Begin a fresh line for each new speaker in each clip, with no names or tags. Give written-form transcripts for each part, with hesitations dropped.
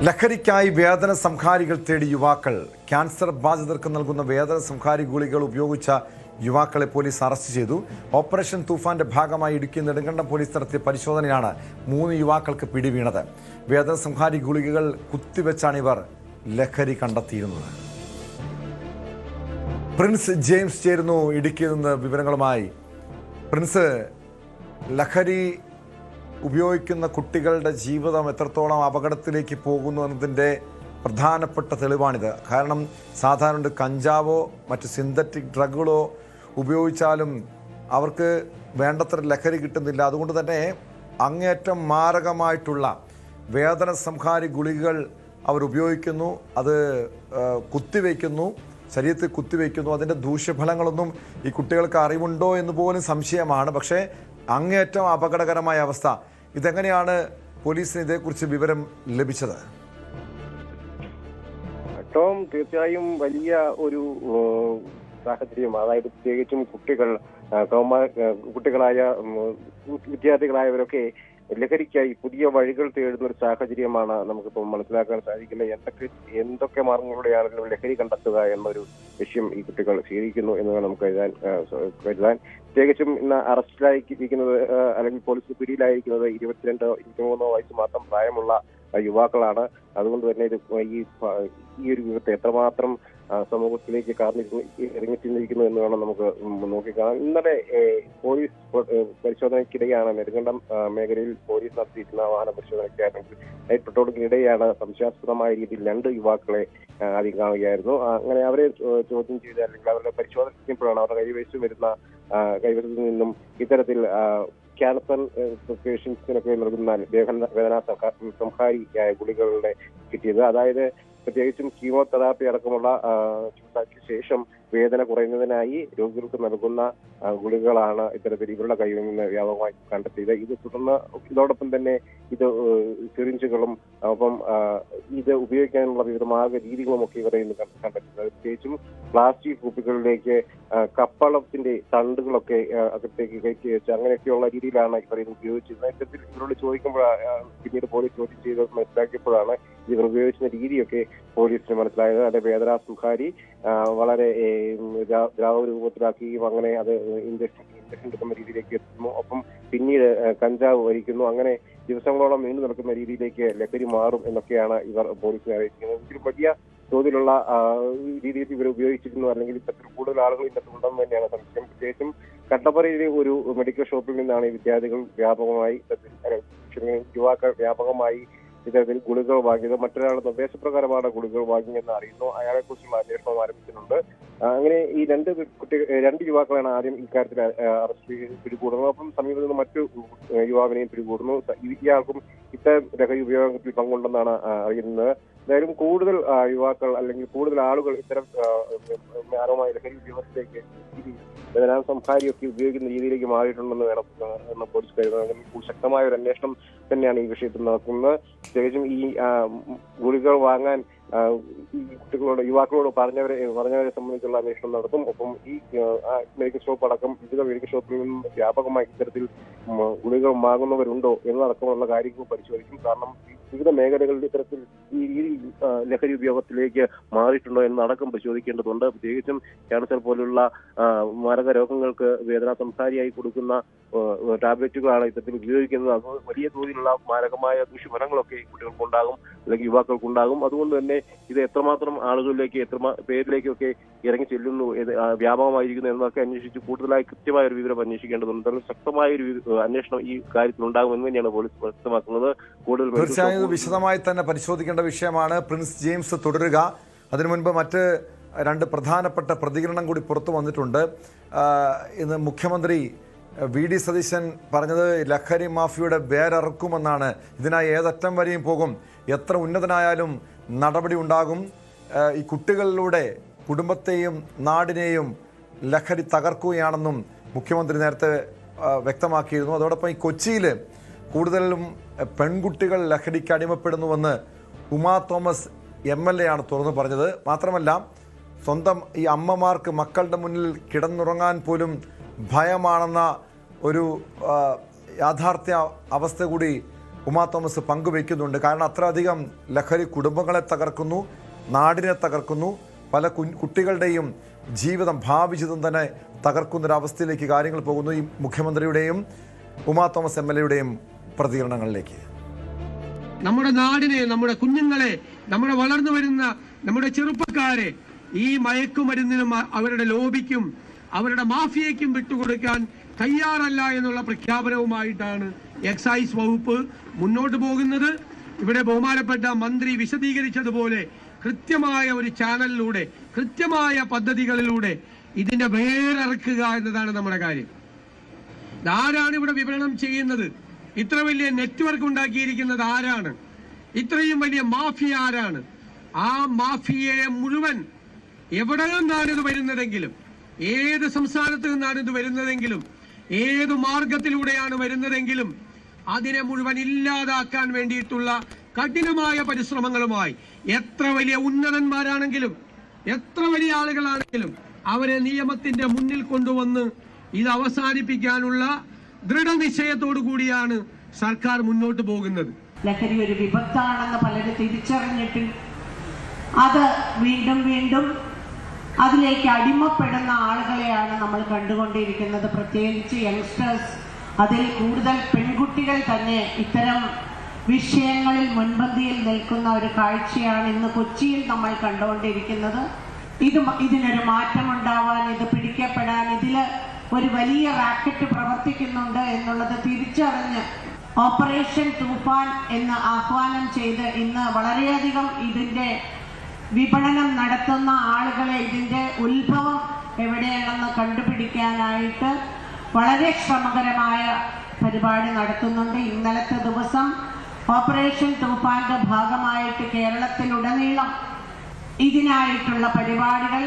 ലഹരിക്കായി വേദന സംഹാരികൾ തേടി യുവാക്കൾ. ക്യാൻസർ ബാധിതർക്ക് നൽകുന്ന വേദന സംഹാരി ഗുളികകൾ ഉപയോഗിച്ച യുവാക്കളെ പോലീസ് അറസ്റ്റ് ചെയ്തു. ഓപ്പറേഷൻ തൂഫാന്റെ ഭാഗമായി ഇടുക്കി നെടുങ്കണ്ടം പോലീസ് നടത്തിയ പരിശോധനയാണ് 3 യുവാക്കൾക്ക് പിടിവീണത്. വേദന സംഹാരി ഗുളികകൾ കുത്തിവെച്ചാണ് ഇവർ ലഹരി കണ്ടെത്തിയിരുന്നത്. പ്രിൻസ് ജെയിംസ് ചേരുന്നു ഇടുക്കിയിൽ നിന്ന് വിവരങ്ങളുമായി. പ്രിൻസ്, ലഹരി ഉപയോഗിക്കുന്ന കുട്ടികളുടെ ജീവിതം എത്രത്തോളം അപകടത്തിലേക്ക് പോകുന്നു എന്നതിൻ്റെ പ്രധാനപ്പെട്ട തെളിവാണിത്. കാരണം സാധാരണ കഞ്ചാവോ മറ്റ് സിന്തറ്റിക് ഡ്രഗുകളോ ഉപയോഗിച്ചാലും അവർക്ക് വേണ്ടത്ര ലഹരി കിട്ടുന്നില്ല. അതുകൊണ്ട് തന്നെ അങ്ങേയറ്റം മാരകമായിട്ടുള്ള വേദന സംഹാരി ഗുളികകൾ അവർ ഉപയോഗിക്കുന്നു. അത് കുത്തിവയ്ക്കുന്നു, ശരീരത്തിൽ കുത്തിവയ്ക്കുന്നു. അതിൻ്റെ ദൂഷ്യഫലങ്ങളൊന്നും ഈ കുട്ടികൾക്ക് അറിവുണ്ടോ എന്ന് പോലും സംശയമാണ്. പക്ഷേ അങ്ങേയറ്റം അപകടകരമായ അവസ്ഥ. ഇതെങ്ങനെയാണ് പോലീസിന് ഇതേക്കുറിച്ച് വിവരം ലഭിച്ചത്?
ടോം, തീർച്ചയായും വലിയ ഒരു സാഹചര്യം. അതായത് പ്രത്യേകിച്ചും കുട്ടികളായ വിദ്യാർത്ഥികളായവരൊക്കെ ലഹരിക്കായി പുതിയ വഴികൾ തേടുന്ന ഒരു സാഹചര്യമാണ് നമുക്കിപ്പോൾ മനസ്സിലാക്കാൻ സാധിക്കുന്നത്. എന്തൊക്കെ മാർഗങ്ങളിലൂടെയാണെങ്കിലും ലഹരി കണ്ടെത്തുക എന്നൊരു ലക്ഷ്യം ഈ കുട്ടികൾ സ്വീകരിക്കുന്നു എന്ന് നമുക്ക് കരുതാൻ. പ്രത്യേകിച്ചും ഇന്ന് അറസ്റ്റിലായിരിക്കുന്നത് അല്ലെങ്കിൽ പോലീസ് പിടിയിലായിരിക്കുന്നത് 22-23 വയസ്സ് മാത്രം പ്രായമുള്ള യുവാക്കളാണ്. അതുകൊണ്ട് തന്നെ ഈ ഒരു വിവരത്തെ എത്രമാത്രം സമൂഹത്തിലേക്ക് ഇറങ്ങിച്ചിരിക്കുന്നു എന്ന് വേണം നമുക്ക് നോക്കിക്കാണാം. ഇന്നലെ പോലീസ് പരിശോധനയ്ക്കിടെയാണ് നെടുങ്കണ്ടം മേഖലയിൽ പോലീസ് നടത്തിയിരുന്ന വാഹന പരിശോധനയ്ക്കാണെങ്കിൽ നൈറ്റ് പെട്രോളിങ്ങിനിടെയാണ് സംശയാസ്പദമായ രീതിയിൽ 2 യുവാക്കളെ ആദ്യം കാണുകയായിരുന്നു. അങ്ങനെ അവരെ ചോദ്യം ചെയ്ത് അല്ലെങ്കിൽ അവരുടെ പരിശോധനയ്ക്കുമ്പോഴാണ് അവരുടെ കൈവശത്തിൽ നിന്നും ഇത്തരത്തിൽ ക്യാൻസർ പേഷ്യൻസിനൊക്കെ നൽകുന്ന വേദന സംഹാരി ഗുളികകളുടെ കിട്ടിയത്. അതായത് പ്രത്യേകിച്ചും കീമോതെറാപ്പി അടക്കമുള്ള ചികിത്സയ്ക്ക് ശേഷം വേദന കുറയുന്നതിനായി രോഗികൾക്ക് നൽകുന്ന ഗുളികകളാണ് ഇത്തരത്തിൽ ഇവരുടെ കയ്യിൽ നിന്ന് വ്യാപകമായി കണ്ടെത്തിയത്. ഇതോടൊപ്പം തന്നെ ഇത് സിറിഞ്ചുകളും ഒപ്പം ഇത് ഉപയോഗിക്കാനുള്ള വിവിധ മാർഗ രീതികളും ഒക്കെ ഇവരെ ഇന്ന് കണ്ടെത്തുന്നത്. പ്രത്യേകിച്ചും പ്ലാസ്റ്റിക് കുപ്പികളിലേക്ക് കപ്പളത്തിന്റെ തണ്ടുകളൊക്കെ അകത്തേക്ക് കയറ്റി വെച്ച് അങ്ങനെയൊക്കെയുള്ള രീതിയിലാണ് ഇവർ ഇത് ഉപയോഗിച്ചിരുന്നത്. ഇത്തരത്തിൽ ഇവരോട് പിന്നീട് പോലീസ് ചോദ്യം ചെയ്ത് മനസ്സിലാക്കിയപ്പോഴാണ് ഇവർ ഉപയോഗിക്കുന്ന രീതിയൊക്കെ പോലീസിന് മനസ്സിലായത്. അതിന്റെ വേദന സംഹാരി വളരെ ദ്രാവക രൂപത്തിലാക്കുകയും അങ്ങനെ അത് ഇഞ്ചക്ഷൻ എടുക്കുന്ന രീതിയിലേക്ക് എത്തുന്നു. ഒപ്പം പിന്നീട് കഞ്ചാവ് വരിക്കുന്നു. അങ്ങനെ ദിവസങ്ങളോളം നീണ്ടു നടക്കുന്ന രീതിയിലേക്ക് ലഹരി മാറും എന്നൊക്കെയാണ് ഇവർ പോലീസിനെ അറിയിക്കുന്നത്. ഇതിൽ വലിയ തോതിലുള്ള രീതിയിൽ ഇവർ ഉപയോഗിച്ചിരുന്നു, അല്ലെങ്കിൽ ഇത്തരത്തിൽ കൂടുതൽ ആളുകൾ ഇന്നത്തുണ്ടെന്ന് തന്നെയാണ് സംശയം. പ്രത്യേകിച്ചും കട്ടപ്പനയിലെ ഒരു മെഡിക്കൽ ഷോപ്പിൽ നിന്നാണ് ഈ വിദ്യാർത്ഥികൾ യുവാക്കൾ വ്യാപകമായി ഇത്തരത്തിൽ ഗുളികകൾ വാങ്ങിയത്. മറ്റൊരാളുടെ നിർദ്ദേശപ്രകാരമാണ് ഗുളികകൾ വാങ്ങിയെന്ന് അറിയുന്നു. അയാളെ കുറിച്ചുള്ള അന്വേഷണം ആരംഭിച്ചിട്ടുണ്ട്. അങ്ങനെ ഈ 2 യുവാക്കളാണ് ആദ്യം ഇക്കാര്യത്തിൽ അറസ്റ്റ് പിടികൂടുന്നത്. അപ്പം സമീപത്ത് നിന്ന് മറ്റു യുവാവിനെയും പിടികൂടുന്നു. ഇയാൾക്കും ഇത്തരം ലഹരി ഉപയോഗത്തിൽ പങ്കുണ്ടെന്നാണ് അറിയുന്നത്. എന്തായാലും കൂടുതൽ യുവാക്കൾ അല്ലെങ്കിൽ കൂടുതൽ ആളുകൾ ഇത്തരം മാരകമായ ലഹരി ഉപയോഗത്തിലേക്ക് വേദന സംഹാരിയൊക്കെ ഉപയോഗിക്കുന്ന രീതിയിലേക്ക് മാറിയിട്ടുണ്ടെന്ന് വേണം പോലീസ് കരുതുന്നത്. ശക്തമായ ഒരു അന്വേഷണം തന്നെയാണ് ഈ വിഷയത്തിൽ നടക്കുന്നത്. പ്രത്യേകിച്ചും ഈ ഗുളികകൾ വാങ്ങാൻ ഈ യുവാക്കളോട് പറഞ്ഞവരെ സംബന്ധിച്ചുള്ള അന്വേഷണം നടത്തും. ഒപ്പം ഈ മെഡിക്കൽ ഷോപ്പ് അടക്കം വിവിധ മെഡിക്കൽ ഷോപ്പിൽ നിന്നും വ്യാപകമായി ഇത്തരത്തിൽ ഗുളികകൾ വാങ്ങുന്നവരുണ്ടോ എന്നതടക്കമുള്ള കാര്യങ്ങൾ പരിശോധിക്കും. കാരണം വിവിധ മേഖലകളിൽ ഇത്തരത്തിൽ ഈ ലഹരി ഉപയോഗത്തിലേക്ക് മാറിയിട്ടുണ്ടോ എന്നടക്കം പരിശോധിക്കേണ്ടതുണ്ട്. പ്രത്യേകിച്ചും ക്യാൻസർ പോലുള്ള മാരക രോഗങ്ങൾക്ക് വേദന സംസാരിയായി കൊടുക്കുന്ന ടാബ്ലറ്റുകളാണ് ഇത്തരത്തിൽ ഉപയോഗിക്കുന്നത്. അത് വലിയ തോതിലുള്ള മാരകമായ ദൂഷ്യഫലങ്ങളൊക്കെ കുട്ടികൾക്കുണ്ടാകും അല്ലെങ്കിൽ യുവാക്കൾക്കുണ്ടാകും. അതുകൊണ്ട് തന്നെ ഇത് എത്രമാത്രം ആളുകളിലേക്ക് പേരിലേക്കൊക്കെ ഇറങ്ങി ചെല്ലുന്നു, വ്യാപകമായിരിക്കുന്നു എന്നൊക്കെ അന്വേഷിച്ച് കൂടുതലായി കൃത്യമായ ഒരു വിവരം അന്വേഷിക്കേണ്ടതുണ്ട്. ശക്തമായ ഒരു അന്വേഷണം ഈ കാര്യത്തിൽ ഉണ്ടാകുമെന്ന് തന്നെയാണ് പോലീസ് വ്യക്തമാക്കുന്നത്.
തീർച്ചയായും വിശദമായി തന്നെ പരിശോധിക്കേണ്ട വിഷയമാണ്. പ്രിൻസ് ജെയിംസ് തുടരുക. അതിനു മുൻപ് മറ്റ് 2 പ്രധാനപ്പെട്ട പ്രതികരണം കൂടി പുറത്തു വന്നിട്ടുണ്ട്. ഇന്ന് മുഖ്യമന്ത്രി വി.ഡി. സതീശൻ പറഞ്ഞത് ലഹരി മാഫിയയുടെ വേരറുക്കുമെന്നാണ്. ഇതിനായി ഏതറ്റം വരെയും പോകും, എത്ര ഉന്നതനായാലും നടപടി ഉണ്ടാകും. ഈ കുട്ടികളിലൂടെ കുടുംബത്തെയും നാടിനെയും ലഹരി തകർക്കുകയാണെന്നും മുഖ്യമന്ത്രി നേരത്തെ വ്യക്തമാക്കിയിരുന്നു. അതോടൊപ്പം ഈ കൊച്ചിയിൽ കൂടുതലും പെൺകുട്ടികൾ ലഹരിക്ക് അടിമപ്പെടുന്നുവെന്ന് ഉമാ തോമസ് MLA ആണ് തുറന്നു പറഞ്ഞത്. മാത്രമല്ല സ്വന്തം ഈ അമ്മമാർക്ക് മക്കളുടെ മുന്നിൽ കിടന്നുറങ്ങാൻ പോലും ഭയമാണെന്ന ഒരു യാഥാർത്ഥ്യ അവസ്ഥ കൂടി ഉമാ തോമസ് പങ്കുവയ്ക്കുന്നുണ്ട്. കാരണം അത്രയധികം ലഹരി കുടുംബങ്ങളെ തകർക്കുന്നു, നാടിനെ തകർക്കുന്നു, പല കുട്ടികളുടെയും ജീവിതം, ഭാവി ജീവിതം തന്നെ തകർക്കുന്നൊരവസ്ഥയിലേക്ക് കാര്യങ്ങൾ പോകുന്നു. ഈ മുഖ്യമന്ത്രിയുടെയും ഉമാ തോമസ് MLA പ്രതികരണങ്ങളിലേക്ക്.
നമ്മുടെ നാടിനെ, നമ്മുടെ കുഞ്ഞുങ്ങളെ, നമ്മുടെ വളർന്നു വരുന്ന നമ്മുടെ ചെറുപ്പക്കാരെ ഈ മയക്കുമരുന്നിനും അവരുടെ ലോബിക്കും അവരുടെ മാഫിയയ്ക്കും വിട്ടുകൊടുക്കാൻ തയ്യാറല്ല എന്നുള്ള പ്രഖ്യാപനവുമായിട്ടാണ് എക്സൈസ് വകുപ്പ് മുന്നോട്ട് പോകുന്നത്. ഇവിടെ ബഹുമാനപ്പെട്ട മന്ത്രി വിശദീകരിച്ചതുപോലെ കൃത്യമായ ഒരു ചാനലിലൂടെ, കൃത്യമായ പദ്ധതികളിലൂടെ ഇതിന്റെ വേരറക്കുക എന്നതാണ് നമ്മുടെ കാര്യം. ആരാണ് ഇവിടെ വിപണനം ചെയ്യുന്നത്? ഇത്ര വലിയ നെറ്റ്വർക്ക് ഉണ്ടാക്കിയിരിക്കുന്നത് ആരാണ്? ഇത്രയും വലിയ മാഫിയ ആരാണ്? ആ മാഫിയയെ മുഴുവൻ എവിടെ നിന്നാണ് ഇത് വരുന്നതെങ്കിലും, ഏത് സംസ്ഥാനത്ത് നിന്നാണ് ഇത് വരുന്നതെങ്കിലും, ഏത് മാർഗത്തിലൂടെയാണ് വരുന്നതെങ്കിലും അതിനെ മുഴുവൻ ഇല്ലാതാക്കാൻ വേണ്ടിയിട്ടുള്ള കഠിനമായ പരിശ്രമങ്ങളുമായി എത്ര വലിയ ഉന്നതന്മാരാണെങ്കിലും, എത്ര വലിയ ആളുകളാണെങ്കിലും അവരെ നിയമത്തിന്റെ മുന്നിൽ കൊണ്ടുവന്ന് ഇത് അവസാനിപ്പിക്കാനുള്ള ദൃഢനിശ്ചയത്തോടു കൂടിയാണ് സർക്കാർ മുന്നോട്ട് പോകുന്നത്.
ലഹരി ഒരു വിപത്താണെന്ന് പലരും തിരിച്ചറിഞ്ഞിട്ട് അത് വീണ്ടും വീണ്ടും അതിലേക്ക് അടിമപ്പെടുന്ന ആളുകളെയാണ് നമ്മൾ കണ്ടുകൊണ്ടിരിക്കുന്നത്. പ്രത്യേകിച്ച് യങ്സ്റ്റേഴ്സ്, അതിൽ കൂടുതൽ പെൺകുട്ടികൾ തന്നെ ഇത്തരം വിഷയങ്ങളിൽ മുൻപന്തിയിൽ നിൽക്കുന്ന ഒരു കാഴ്ചയാണ് ഇന്ന് കൊച്ചിയിൽ നമ്മൾ കണ്ടുകൊണ്ടിരിക്കുന്നത്. ഇതിനൊരു മാറ്റമുണ്ടാവാൻ, ഇത് പിടിക്കപ്പെടാൻ, ഇതിൽ ഒരു വലിയ റാക്കറ്റ് പ്രവർത്തിക്കുന്നുണ്ട് എന്നുള്ളത് തിരിച്ചറിഞ്ഞ് ഓപ്പറേഷൻ തൂഫാൻ എന്ന് ആഹ്വാനം ചെയ്ത് ഇന്ന് വളരെയധികം ഇതിന്റെ വിപണനം നടത്തുന്ന ആളുകളെ, ഇതിന്റെ ഉത്ഭവം എവിടെയാണെന്ന് കണ്ടുപിടിക്കാനായിട്ട് വളരെ ശ്രമകരമായ പരിപാടി നടത്തുന്നുണ്ട്. ഇന്നലത്തെ ദിവസം ഓപ്പറേഷൻ തൂഫാന്റെ ഭാഗമായിട്ട് കേരളത്തിലുടനീളം ഇതിനായിട്ടുള്ള പരിപാടികൾ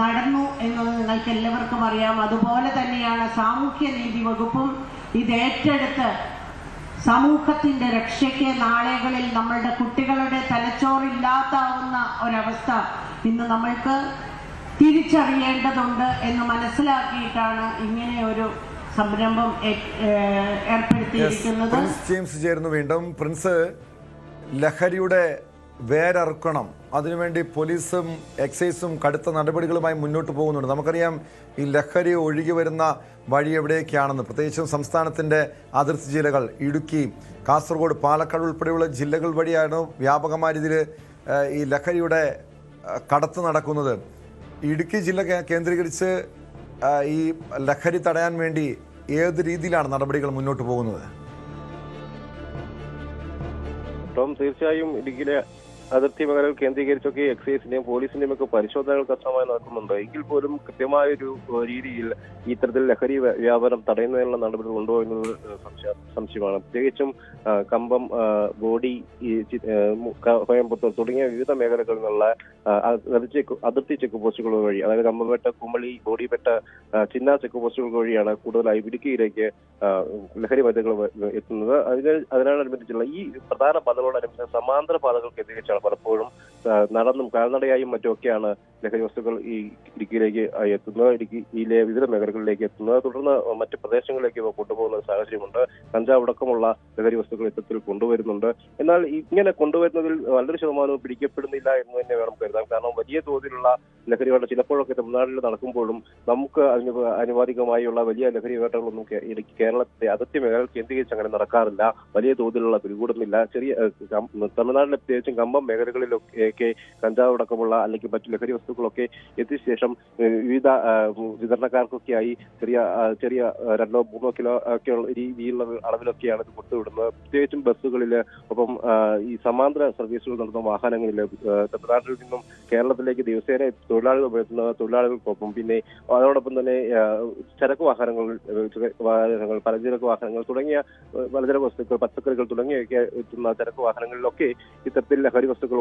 നടന്നു എന്നത് നിങ്ങൾക്ക് എല്ലാവർക്കും അറിയാം. അതുപോലെ തന്നെയാണ് സാമൂഹ്യനീതി വകുപ്പും ഇത് ഏറ്റെടുത്ത് സമൂഹത്തിന്റെ രക്ഷയ്ക്ക് നാളുകളിൽ നമ്മളുടെ കുട്ടികളുടെ തലച്ചോറില്ലാതാവുന്ന ഒരവസ്ഥ ഇന്ന് നമ്മൾക്ക് തിരിച്ചറിയേണ്ടതുണ്ട് എന്ന് മനസ്സിലാക്കിയിട്ടാണ് ഇങ്ങനെ ഒരു സംരംഭം ഏർപ്പെടുത്തിയിരിക്കുന്നത്.
പ്രിൻസ് ജെയിംസ് ചേർന്നു വീണ്ടും. പ്രിൻസ്, ലഹരിയുടെ വേരറുക്കണം, അതിനുവേണ്ടി പോലീസും എക്സൈസും കടുത്ത നടപടികളുമായി മുന്നോട്ട് പോകുന്നുണ്ട്. നമുക്കറിയാം ഈ ലഹരി ഒഴുകി വരുന്ന വഴി എവിടെയൊക്കെയാണെന്ന്. പ്രത്യേകിച്ചും സംസ്ഥാനത്തിൻ്റെ അതിർത്തി ജില്ലകൾ ഇടുക്കി, കാസർഗോഡ്, പാലക്കാട് ഉൾപ്പെടെയുള്ള ജില്ലകൾ വഴിയാണ് വ്യാപകമായ രീതിയിൽ ഈ ലഹരിയുടെ കടത്ത് നടക്കുന്നത്. ഇടുക്കി ജില്ല കേന്ദ്രീകരിച്ച് ഈ ലഹരി തടയാൻ വേണ്ടി ഏത് രീതിയിലാണ് നടപടികൾ മുന്നോട്ട് പോകുന്നത്?
തീർച്ചയായും ഇടുക്കിയിലെ അതിർത്തി മേഖലകൾ കേന്ദ്രീകരിച്ചൊക്കെ എക്സൈസിന്റെയും പോലീസിന്റെയും ഒക്കെ പരിശോധനകൾ കർശനമായി നടക്കുന്നുണ്ട്. എങ്കിൽ പോലും കൃത്യമായൊരു രീതിയിൽ ഇത്തരത്തിൽ ലഹരി വ്യാപാരം തടയുന്നതിനുള്ള നടപടികൾ ഉണ്ടോ എന്നത് സംശയമാണ്. പ്രത്യേകിച്ചും കമ്പം, ബോഡി, കോയമ്പത്തൂർ തുടങ്ങിയ വിവിധ മേഖലകളിൽ നിന്നുള്ള അതിർത്തി ചെക്ക് പോസ്റ്റുകൾ വഴി, അതായത് കമ്പംപേട്ട, കുമളി, ബോഡിപേട്ട, ചിന്ന ചെക്ക് പോസ്റ്റുകൾ വഴിയാണ് കൂടുതലായി ഇടുക്കിയിലേക്ക് ലഹരി മരുന്നുകൾ എത്തുന്നത്. അതിനോടനുബന്ധിച്ചുള്ള ഈ പ്രധാന പാതകളോടനുബന്ധിച്ച് സമാന്തര പാതകൾ കേന്ദ്രീകരിച്ചാണ് പലപ്പോഴും നടന്നും കാൽനടയായും മറ്റുമൊക്കെയാണ് ലഹരി വസ്തുക്കൾ ഈ ഇടുക്കിയിലേക്ക് എത്തുന്നത്, ഇടുക്കിയിലെ വിവിധ മേഖലകളിലേക്ക് എത്തുന്നത്. തുടർന്ന് മറ്റ് പ്രദേശങ്ങളിലേക്ക് കൊണ്ടുപോകുന്ന സാഹചര്യമുണ്ട്. കഞ്ചാവ് അടക്കമുള്ള ലഹരി വസ്തുക്കൾ ഇത്തരത്തിൽ കൊണ്ടുവരുന്നുണ്ട്. എന്നാൽ ഇങ്ങനെ കൊണ്ടുവരുന്നതിൽ വളരെ ശതമാനവും പിടിക്കപ്പെടുന്നില്ല എന്ന് തന്നെ വേണം കരുതാൻ. കാരണം വലിയ തോതിലുള്ള ലഹരി വേട്ട ചിലപ്പോഴൊക്കെ തമിഴ്നാട്ടിൽ നടക്കുമ്പോഴും നമുക്ക് അനുവാദികമായുള്ള വലിയ ലഹരി വേട്ടകളൊന്നും കേരളത്തിലെ അതിർത്തി മേഖലകൾ കേന്ദ്രീകരിച്ച് അങ്ങനെ നടക്കാറില്ല. വലിയ തോതിലുള്ള പിടികൂടുന്നില്ല. ചെറിയ തമിഴ്നാട്ടിലെ പ്രത്യേകിച്ചും കമ്പം മേഖലകളിലൊക്കെ കഞ്ചാവ് അടക്കമുള്ള അല്ലെങ്കിൽ മറ്റു ലഹരി വസ്തുക്കളൊക്കെ എത്തിയ ശേഷം വിവിധ വിതരണക്കാർക്കൊക്കെയായി ചെറിയ 2-3 കിലോ ഒക്കെ രീതിയിലുള്ള അളവിലൊക്കെയാണ് ഇത് കൊടുത്തുവിടുന്നത്. പ്രത്യേകിച്ചും ബസ്സുകളിൽ, ഒപ്പം ഈ സമാന്തര സർവീസുകൾ നടത്തുന്ന വാഹനങ്ങളിൽ തമിഴ്നാട്ടിൽ നിന്നും കേരളത്തിലേക്ക് ദിവസേന തൊഴിലാളികൾക്കൊപ്പം പിന്നെ അതോടൊപ്പം തന്നെ ചരക്ക് വാഹനങ്ങൾ, പലചരക്ക് വാഹനങ്ങൾ തുടങ്ങിയ പലചരക്ക് വസ്തുക്കൾ, പച്ചക്കറികൾ തുടങ്ങിയൊക്കെ എത്തുന്ന ചരക്ക് വാഹനങ്ങളിലൊക്കെ ഇത്തരത്തിൽ ലഹരി വസ്തുക്കൾ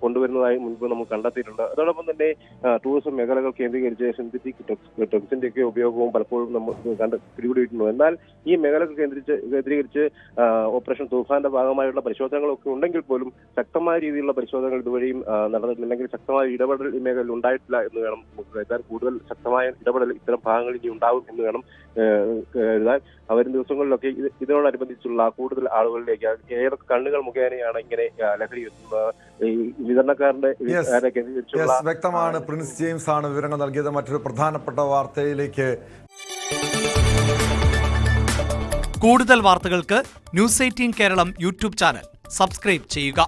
കൊണ്ടുവരുന്നതായി മുൻപ് നമുക്ക് കണ്ടെത്തിയിട്ടുണ്ട്. അതോടൊപ്പം തന്നെ ടൂറിസം മേഖലകൾ കേന്ദ്രീകരിച്ച് സിന്തറ്റിക് ഡ്രഗ്സിന്റെ ഒക്കെ ഉപയോഗവും പലപ്പോഴും നമ്മൾ പിടികൂടിയിട്ടുണ്ട്. എന്നാൽ ഈ മേഖലകൾ കേന്ദ്രീകരിച്ച് ഓപ്പറേഷൻ തൂഫാന്റെ ഭാഗമായുള്ള പരിശോധനകളൊക്കെ ഉണ്ടെങ്കിൽ പോലും ശക്തമായ രീതിയിലുള്ള പരിശോധനകൾ ഇതുവഴിയും നടന്നിട്ടില്ലെങ്കിൽ ശക്തമായ ഇടപെടൽ ഈ മേഖലയിൽ ഉണ്ടായിട്ടില്ല എന്ന് വേണം കരുതാൻ. കൂടുതൽ ശക്തമായ ഇടപെടൽ ഇത്തരം ഭാഗങ്ങളിൽ ഇനി ഉണ്ടാവും എന്ന് വേണം എഴുതാൻ വരും ദിവസങ്ങളിലൊക്കെ ഇതിനോടനുബന്ധിച്ചുള്ള കൂടുതൽ ആളുകളിലേക്ക് ഏതൊക്കെ കണ്ണുകൾ മുഖേനയാണ് ഇങ്ങനെ ലഹരി എത്തുന്നത്, ഈ വിതരണക്കാരന്റെ
വ്യക്തമാണ്. പ്രിൻസ് ജെയിംസ് ആണ് വിവരങ്ങൾ നൽകിയത്. മറ്റൊരു പ്രധാനപ്പെട്ട വാർത്തയിലേക്ക്.
കൂടുതൽ വാർത്തകൾക്ക് news 18 Keralam YouTube channel subscribe ചെയ്യുക.